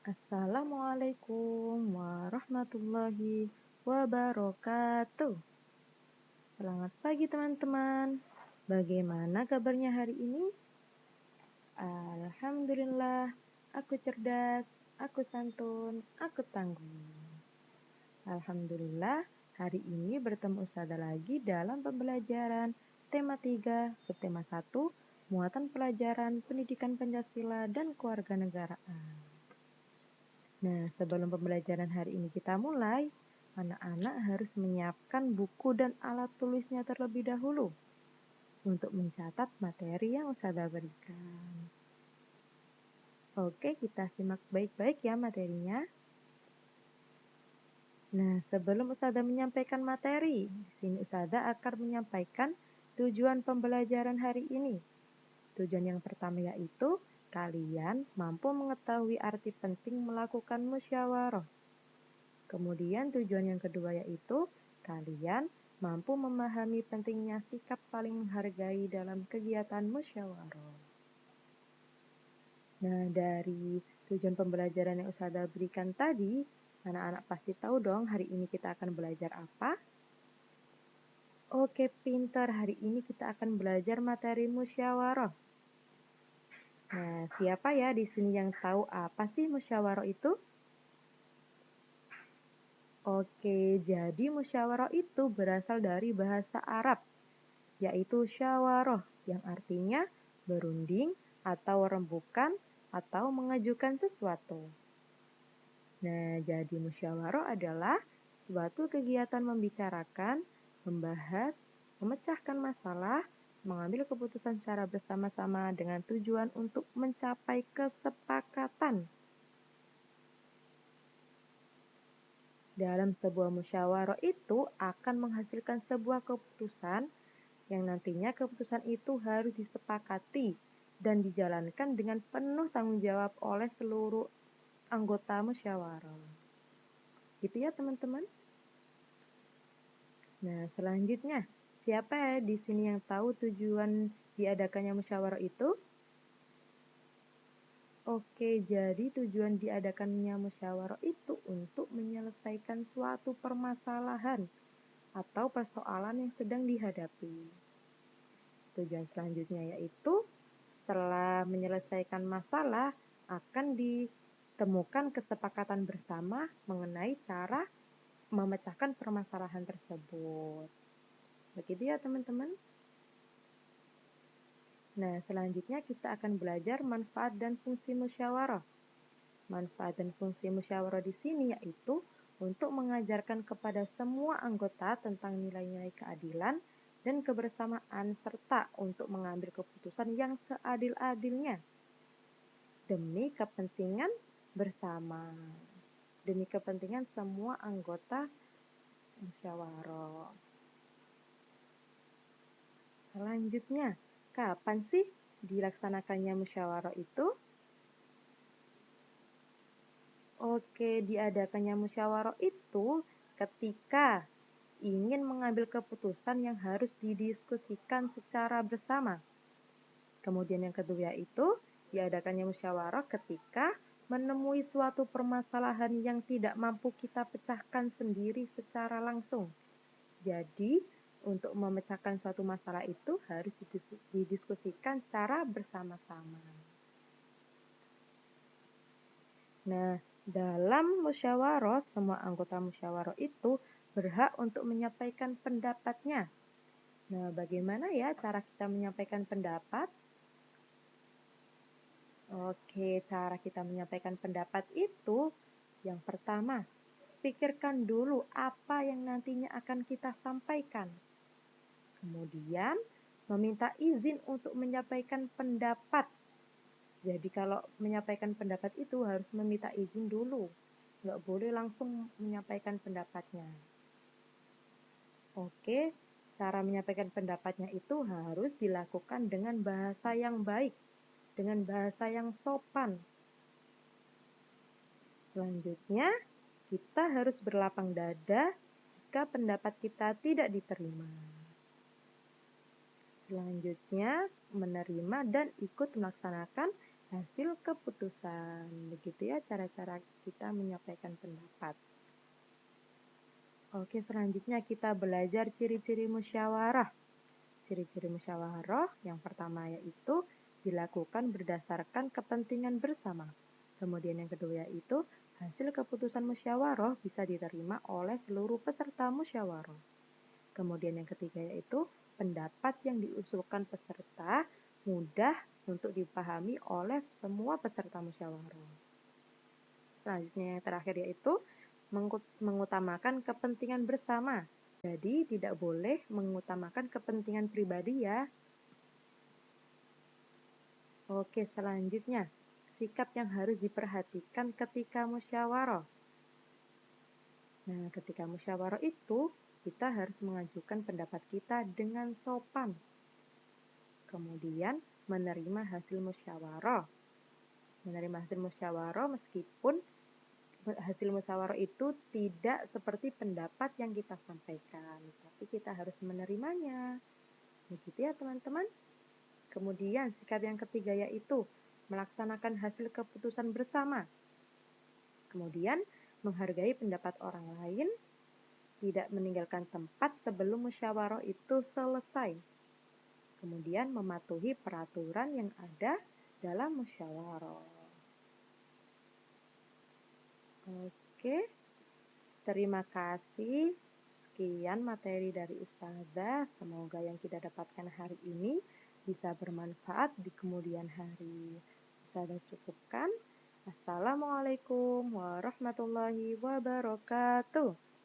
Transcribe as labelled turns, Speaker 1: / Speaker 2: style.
Speaker 1: Assalamualaikum warahmatullahi wabarakatuh. Selamat pagi teman-teman. Bagaimana kabarnya hari ini? Alhamdulillah, aku cerdas, aku santun, aku tangguh. Alhamdulillah, hari ini bertemu Ustazah lagi dalam pembelajaran tema 3, subtema 1, muatan pelajaran pendidikan Pancasila dan kewarganegaraan. Nah, sebelum pembelajaran hari ini kita mulai, anak-anak harus menyiapkan buku dan alat tulisnya terlebih dahulu untuk mencatat materi yang Ustazah berikan. Oke, kita simak baik-baik ya materinya. Nah, sebelum Ustazah menyampaikan materi, di sini Ustazah akan menyampaikan tujuan pembelajaran hari ini. Tujuan yang pertama yaitu kalian mampu mengetahui arti penting melakukan musyawarah. Kemudian tujuan yang kedua yaitu kalian mampu memahami pentingnya sikap saling menghargai dalam kegiatan musyawarah. Nah, dari tujuan pembelajaran yang Ustazah berikan tadi, anak-anak pasti tahu dong hari ini kita akan belajar apa? Oke, pintar. Hari ini kita akan belajar materi musyawarah. Nah, siapa ya di sini yang tahu apa sih musyawarah itu? Oke, jadi musyawarah itu berasal dari bahasa Arab, yaitu syawarah, yang artinya berunding atau rembukan atau mengajukan sesuatu. Nah, jadi musyawarah adalah suatu kegiatan membicarakan, membahas, memecahkan masalah, mengambil keputusan secara bersama-sama dengan tujuan untuk mencapai kesepakatan. Dalam sebuah musyawarah itu akan menghasilkan sebuah keputusan yang nantinya keputusan itu harus disepakati dan dijalankan dengan penuh tanggung jawab oleh seluruh anggota musyawarah. Gitu ya teman-teman. Nah, selanjutnya, siapa ya di sini yang tahu tujuan diadakannya musyawarah itu? Oke, jadi tujuan diadakannya musyawarah itu untuk menyelesaikan suatu permasalahan atau persoalan yang sedang dihadapi. Tujuan selanjutnya yaitu setelah menyelesaikan masalah akan ditemukan kesepakatan bersama mengenai cara memecahkan permasalahan tersebut. Begitu ya teman-teman. Nah, selanjutnya kita akan belajar manfaat dan fungsi musyawarah. Manfaat dan fungsi musyawarah di sini yaitu untuk mengajarkan kepada semua anggota tentang nilai-nilai keadilan dan kebersamaan serta untuk mengambil keputusan yang seadil-adilnya demi kepentingan bersama, demi kepentingan semua anggota musyawarah. Selanjutnya, kapan sih dilaksanakannya musyawarah itu? Oke, diadakannya musyawarah itu ketika ingin mengambil keputusan yang harus didiskusikan secara bersama. Kemudian yang kedua yaitu diadakannya musyawarah ketika menemui suatu permasalahan yang tidak mampu kita pecahkan sendiri secara langsung. Jadi, untuk memecahkan suatu masalah itu harus didiskusikan secara bersama-sama. Nah, dalam musyawarah, semua anggota musyawarah itu berhak untuk menyampaikan pendapatnya. Nah, bagaimana ya cara kita menyampaikan pendapat? Oke, cara kita menyampaikan pendapat itu yang pertama, pikirkan dulu apa yang nantinya akan kita sampaikan. Kemudian, meminta izin untuk menyampaikan pendapat. Jadi kalau menyampaikan pendapat itu harus meminta izin dulu. Nggak boleh langsung menyampaikan pendapatnya. Oke, cara menyampaikan pendapatnya itu harus dilakukan dengan bahasa yang baik, dengan bahasa yang sopan. Selanjutnya, kita harus berlapang dada jika pendapat kita tidak diterima. Selanjutnya, menerima dan ikut melaksanakan hasil keputusan. Begitu ya cara-cara kita menyampaikan pendapat. Oke, selanjutnya kita belajar ciri-ciri musyawarah. Ciri-ciri musyawarah yang pertama yaitu dilakukan berdasarkan kepentingan bersama. Kemudian yang kedua yaitu hasil keputusan musyawarah bisa diterima oleh seluruh peserta musyawarah. Kemudian yang ketiga yaitu pendapat yang diusulkan peserta mudah untuk dipahami oleh semua peserta musyawarah. Selanjutnya yang terakhir yaitu mengutamakan kepentingan bersama. Jadi tidak boleh mengutamakan kepentingan pribadi ya. Oke, selanjutnya sikap yang harus diperhatikan ketika musyawarah. Nah, ketika musyawarah itu kita harus mengajukan pendapat kita dengan sopan. Kemudian menerima hasil musyawarah. Menerima hasil musyawarah meskipun hasil musyawarah itu tidak seperti pendapat yang kita sampaikan, tapi kita harus menerimanya. Begitu ya teman-teman. Kemudian sikap yang ketiga yaitu melaksanakan hasil keputusan bersama. Kemudian menghargai pendapat orang lain, tidak meninggalkan tempat sebelum musyawarah itu selesai. Kemudian mematuhi peraturan yang ada dalam musyawarah. Oke, terima kasih. Sekian materi dari Ustazah. Semoga yang kita dapatkan hari ini bisa bermanfaat di kemudian hari. Ustazah cukupkan. Assalamualaikum warahmatullahi wabarakatuh.